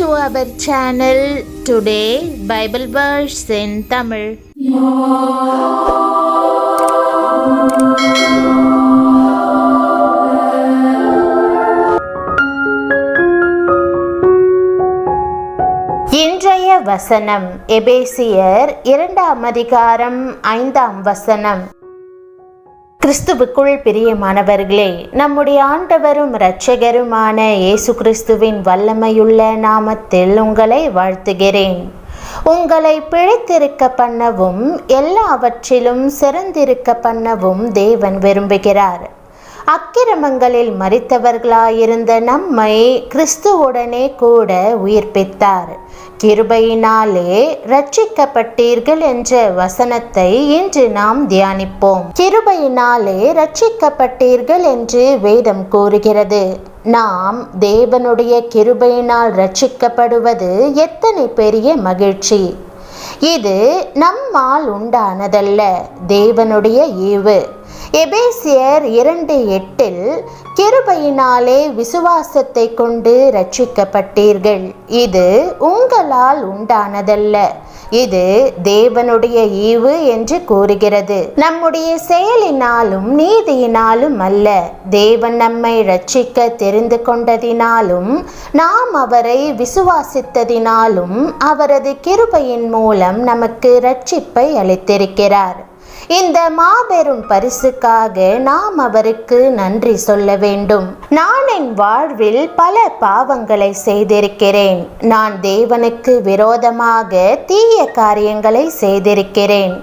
to our channel. Today Bible verse in Tamil. இன்றைய வசனம் எபேசியர் 2ஆம் அதிகாரம் 5ஆம் வசனம். கிறிஸ்துவுக்குள் பிரியமானவர்களே, நம்முடைய ஆண்டவரும் இரட்சகருமான இயேசு கிறிஸ்துவின் வல்லமையுள்ள நாமத்தில் உங்களை வாழ்த்துகிறேன். உங்களை பிழைத்திருக்க பண்ணவும் எல்லாவற்றிலும் சிறந்திருக்க பண்ணவும் தேவன் விரும்புகிறார். அக்கிரமங்களில் மரித்தவர்களாயிருந்த நம்மை கிறிஸ்துவுடனே கூட உயிர்ப்பித்தார். கிருபையினாலே ரட்சிக்கப்பட்டீர்கள் என்ற வசனத்தை இன்று நாம் தியானிப்போம். கிருபையினாலே ரட்சிக்கப்பட்டீர்கள் என்று வேதம் கூறுகிறது. நாம் தேவனுடைய கிருபையினால் ரட்சிக்கப்படுவது எத்தனை பெரிய மகிழ்ச்சி! இது நம்மால் உண்டானதல்ல, தேவனுடைய ஈவு. எபேசியர் 2:8 கிருபையினாலே விசுவாசத்தை கொண்டு ரட்சிக்கப்பட்டீர்கள். இது உங்களால் உண்டானதல்ல, இது தேவனுடைய ஈவு என்று கூறுகிறது. நம்முடைய செயலினாலும் நீதியினாலும் அல்ல, தேவன் நம்மை ரட்சிக்க தெரிந்து கொண்டதினாலும் நாம் அவரை விசுவாசித்ததினாலும் அவரது கிருபையின் மூலம் நமக்கு ரட்சிப்பை அளித்திருக்கிறார். இந்த மாபெரும் பரிசுக்காக நாம் அவருக்கு நன்றி சொல்ல வேண்டும். நான் என் வாழ்வில் பல பாவங்களை செய்திருக்கிறேன். நான் தேவனுக்கு விரோதமாக தீய காரியங்களை செய்திருக்கிறேன்.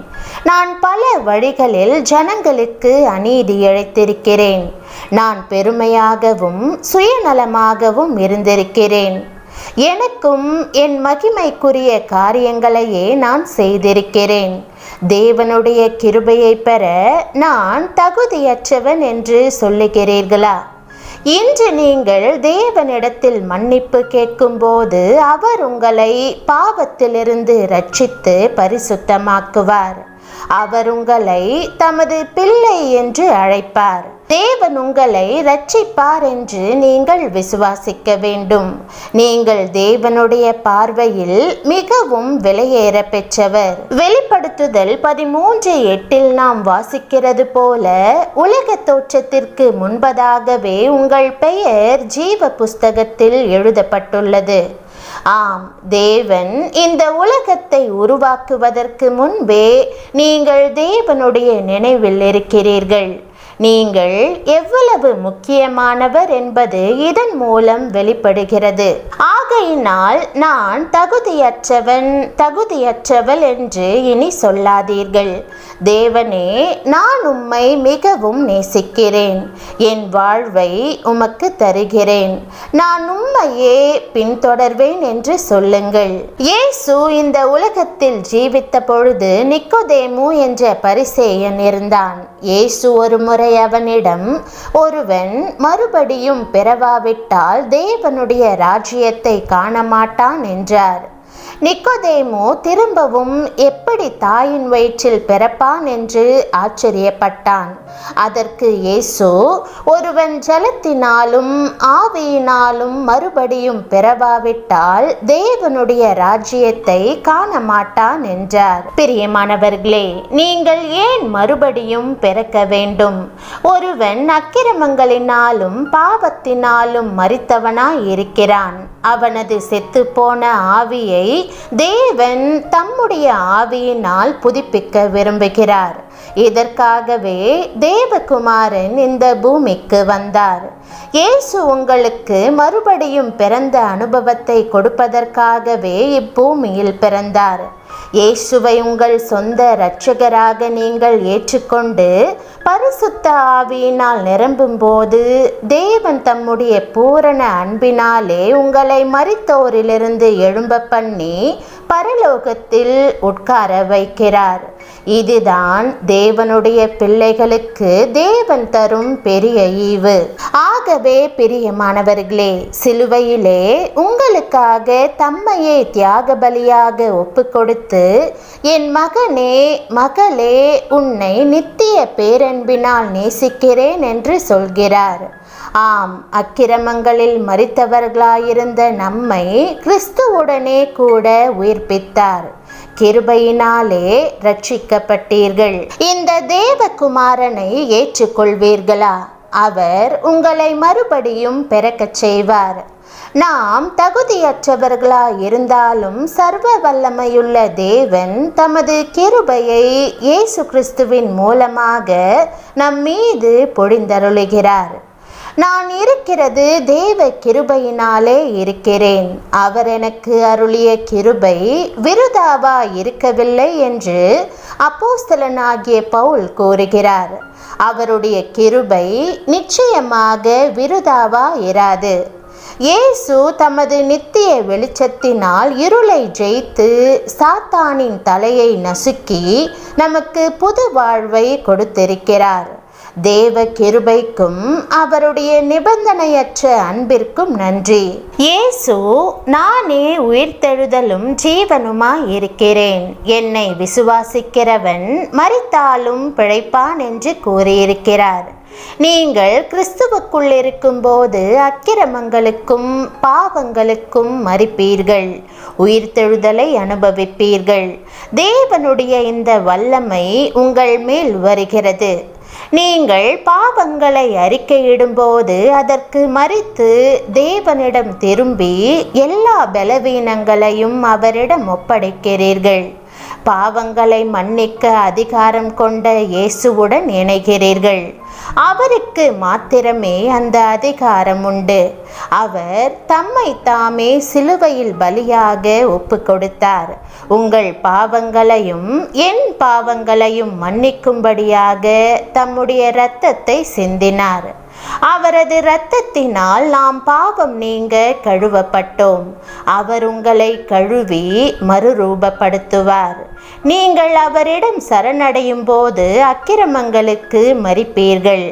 நான் பல வழிகளில் ஜனங்களுக்கு அநீதி இழைத்திருக்கிறேன். நான் பெருமையாகவும் சுயநலமாகவும் இருந்திருக்கிறேன். எனக்கும் என் மகிமைக்குரிய காரியங்களையே நான் செய்திருக்கிறேன். தேவனுடைய கிருபையை பெற நான் தகுதியற்றவன் என்று சொல்லுகிறீர்களா? இன்று நீங்கள் தேவனிடத்தில் மன்னிப்பு கேட்கும்போது அவர் உங்களை பாவத்திலிருந்து ரட்சித்து பரிசுத்தமாக்குவார். அவர் உங்களை தமது பிள்ளை என்று அழைப்பார். தேவன் உங்களை ரட்சிப்பார் என்று நீங்கள் விசுவாசிக்க வேண்டும். நீங்கள் தேவனுடைய பார்வையில் மிகவும் விலையேற பெற்றவர். வெளிப்படுத்துதல் 13:8 நாம் வாசிக்கிறது போல, உலக தோற்றத்திற்கு முன்பதாகவே உங்கள் பெயர் ஜீவ புஸ்தகத்தில் எழுதப்பட்டுள்ளது. ஆம், தேவன் இந்த உலகத்தை உருவாக்குவதற்கு முன்பே நீங்கள் தேவனுடைய நினைவில் இருக்கிறீர்கள். நீங்கள் எவ்வளவு முக்கியமானவர் என்பது இதன் மூலம் வெளிப்படுகிறது. ஆகையினால் நான் தகுதியற்றவள் என்று இனி சொல்லாதீர்கள். தேவனே, நான் உம்மை மிகவும் நேசிக்கிறேன். என் வாழ்வை உமக்கு தருகிறேன். நான் உம்மையே பின்தொடர்வேன் என்று சொல்லுங்கள். இயேசு இந்த உலகத்தில் ஜீவித்த பொழுது நிக்கோதேமு என்ற பரிசேயன் இருந்தான். இயேசு ஒரு முறை அவனிடம், ஒருவன் மறுபடியும் பிறவாவிட்டால் தேவனுடைய ராஜ்யத்தை காண மாட்டான் என்றார். நிக்கோதேமு திரும்பவும் எப்படி தாயின் வயிற்றில் பிறப்பான் என்று ஆச்சரியப்பட்டான். அதற்கு இயேசு, ஒருவன் ஜலத்தினாலும் ஆவியினாலும் மறுபடியும் பிறவாவிட்டால் தேவனுடைய ராஜ்யத்தை காண மாட்டான் என்றார். பிரியமானவர்களே, நீங்கள் ஏன் மறுபடியும் பிறக்க வேண்டும்? ஒருவன் அக்கிரமங்களினாலும் பாவத்தினாலும் மரித்தவனாய் இருக்கிறான். அவனது செத்துப்போன ஆவியை தேவன் தம்முடைய ஆவியினால் புதுப்பிக்க விரும்புகிறார். இதற்காகவே தேவகுமாரன் இந்த பூமிக்கு வந்தார். இயேசு உங்களுக்கு மறுபடியும் பிறந்த அனுபவத்தை கொடுப்பதற்காகவே இப்பூமியில் பிறந்தார். இயேசுவை உங்கள் சொந்த இரட்சகராக நீங்கள் ஏற்றுக்கொண்டு பரிசுத்த ஆவியினால் நிரம்பும் போது தேவன் தம்முடைய பூரண அன்பினாலே உங்களை மரித்தோரிலிருந்து எழும்ப பண்ணி பரலோகத்தில் உட்கார வைக்கிறார். இதுதான் தேவனுடைய பிள்ளைகளுக்கு தேவன் தரும் பெரிய ஈவு. ஆகவே பிரியமானவர்களே, சிலுவையிலே உங்களுக்காக தம்மையே தியாக பலியாக ஒப்பு கொடுத்து, என் மகனே மகளே, உன்னை நித்திய பேரன்பினால் நேசிக்கிறேன் என்று சொல்கிறார். ஆம், அக்கிரமங்களில் மரித்தவர்களாயிருந்த நம்மை கிறிஸ்துவுடனே கூட உயிர்ப்பித்தார். கிருபையினாலே ரட்சிக்கப்பட்டீர்கள். இந்த தேவகுமாரனை ஏற்றுக்கொள்வீர்களா? அவர் உங்களை மறுபடியும் பிறக்கச் செய்வார். நாம் தகுதியற்றவர்களாய் இருந்தாலும் சர்வ வல்லமையுள்ள தேவன் தமது கிருபையை இயேசு கிறிஸ்துவின் மூலமாக நம் மீது பொழிந்தருளுகிறார். நான் இருக்கிறது தேவ கிருபையினாலே இருக்கிறேன். அவர் எனக்கு அருளிய கிருபை விருதாவா இருக்கவில்லை என்று அப்போஸ்தலனாகிய பவுல் கூறுகிறார். அவருடைய கிருபை நிச்சயமாக விருதாவா இராது. இயேசு தமது நித்திய வெளிச்சத்தினால் இருளை ஜெயித்து சாத்தானின் தலையை நசுக்கி நமக்கு புது வாழ்வை கொடுத்திருக்கிறார். தேவ கிருபைக்கும் அவருடைய நிபந்தனையற்ற அன்பிற்கும் நன்றி. இயேசு, நானே உயிர்த்தெழுதலும் ஜீவனுமாய் இருக்கிறேன், என்னை விசுவாசிக்கிறவன் மரித்தாலும் பிழைப்பான் என்று கூறியிருக்கிறார். நீங்கள் கிறிஸ்துவுக்குள் இருக்கும்போது அக்கிரமங்களுக்கும் பாவங்களுக்கும் மரிப்பீர்கள், உயிர்த்தெழுதலை அனுபவிப்பீர்கள். தேவனுடைய இந்த வல்லமை உங்கள் மேல் வருகிறது. நீங்கள் பாவங்களை அறிக்கையிடும்போது அதற்கு மறித்து தேவனிடம் திரும்பி எல்லா பலவீனங்களையும் அவரிடம் ஒப்படைக்கிறீர்கள். பாவங்களை மன்னிக்க அதிகாரம் கொண்ட இயேசுவுடன் இணைகிறீர்கள். அவருக்கு மாத்திரமே அந்த அதிகாரம் உண்டு. அவர் தம்மை தாமே சிலுவையில் பலியாக ஒப்பு கொடுத்தார். உங்கள் பாவங்களையும் என் பாவங்களையும் மன்னிக்கும்படியாக தம்முடைய இரத்தத்தை சிந்தினார். அவரது இரத்தத்தினால் நாம் பாவம் நீங்க கழுவப்பட்டோம். அவர் உங்களை கழுவி மறுரூபப்படுத்துவார். நீங்கள் அவரிடம் சரணடையும் போது அக்கிரமங்களுக்கு மரிப்பீர்கள்,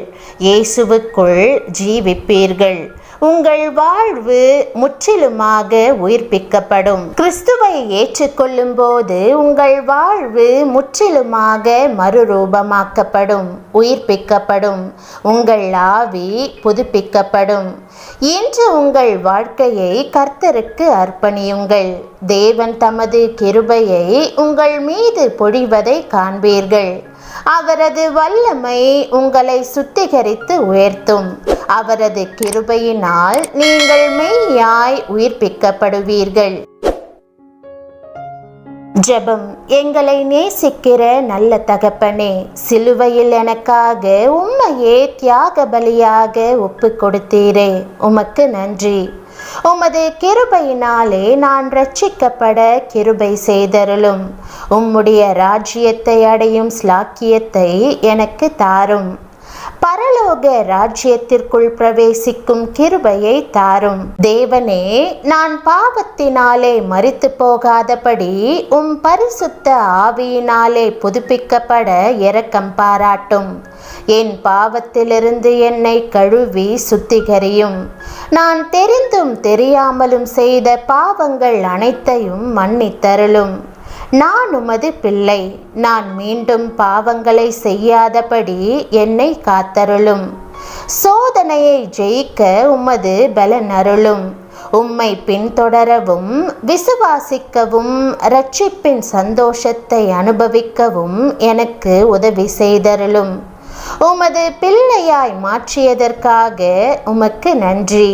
இயேசுவுக்குள் ஜீவிப்பீர்கள். உங்கள் வாழ்வு முற்றிலுமாக உயிர்ப்பிக்கப்படும். கிறிஸ்துவை ஏற்றுக்கொள்ளும் போது உங்கள் வாழ்வு முற்றிலுமாக மறுரூபமாக்கப்படும், உயிர்ப்பிக்கப்படும். உங்கள் ஆவி புதுப்பிக்கப்படும். இன்று உங்கள் வாழ்க்கையை கர்த்தருக்கு அர்ப்பணியுங்கள். தேவன் தமது கிருபையை உங்கள் மீது பொழிவதை காண்பீர்கள். அவரது வல்லமை உங்களை சுத்திகரித்து உயர்த்தும். அவரது கிருபையினால் நீங்கள் மெய்யாய் உயிர்ப்பிக்கப்படுவீர்கள். ஜெபம். எங்களை நேசிக்கிற நல்ல தகப்பனே, சிலுவையில் எனக்காக உம்மையே தியாக பலியாக ஒப்பு கொடுத்தீரே, உமக்கு நன்றி. உமது கிருபையினாலே நான் ரட்சிக்கப்பட கிருபை செய்தருளும். உம்முடைய ராஜ்யத்தை அடையும் ஸ்லாக்கியத்தை எனக்கு தாரும். பரலோக ராஜ்யத்திற்குள் பிரவேசிக்கும் கிருபையை தாரும். தேவனே, நான் பாவத்தினாலே மரித்து போகாதபடி உம் பரிசுத்த ஆவியினாலே புதுப்பிக்கப்பட இரக்கம் பாராட்டும். என் பாவத்திலிருந்து என்னை கழுவி சுத்திகரியும். நான் தெரிந்தும் தெரியாமலும் செய்த பாவங்கள் அனைத்தையும் மன்னித்தருளும். நான் உமது பிள்ளை. நான் மீண்டும் பாவங்களை செய்யாதபடி என்னை காத்தருளும். சோதனையை ஜெயிக்க உமது பலன் அருளும். உம்மை பின்தொடரவும் விசுவாசிக்கவும் இரட்சிப்பின் சந்தோஷத்தை அனுபவிக்கவும் எனக்கு உதவி செய்தருளும். உமது பிள்ளையாய் மாற்றியதற்காக உமக்கு நன்றி.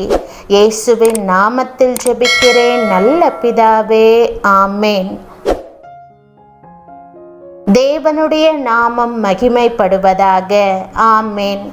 இயேசுவின் நாமத்தில் ஜெபிக்கிறேன் நல்ல பிதாவே, ஆமேன். தேவனுடைய நாமம் மகிமைப்படுவதாக. ஆமேன்.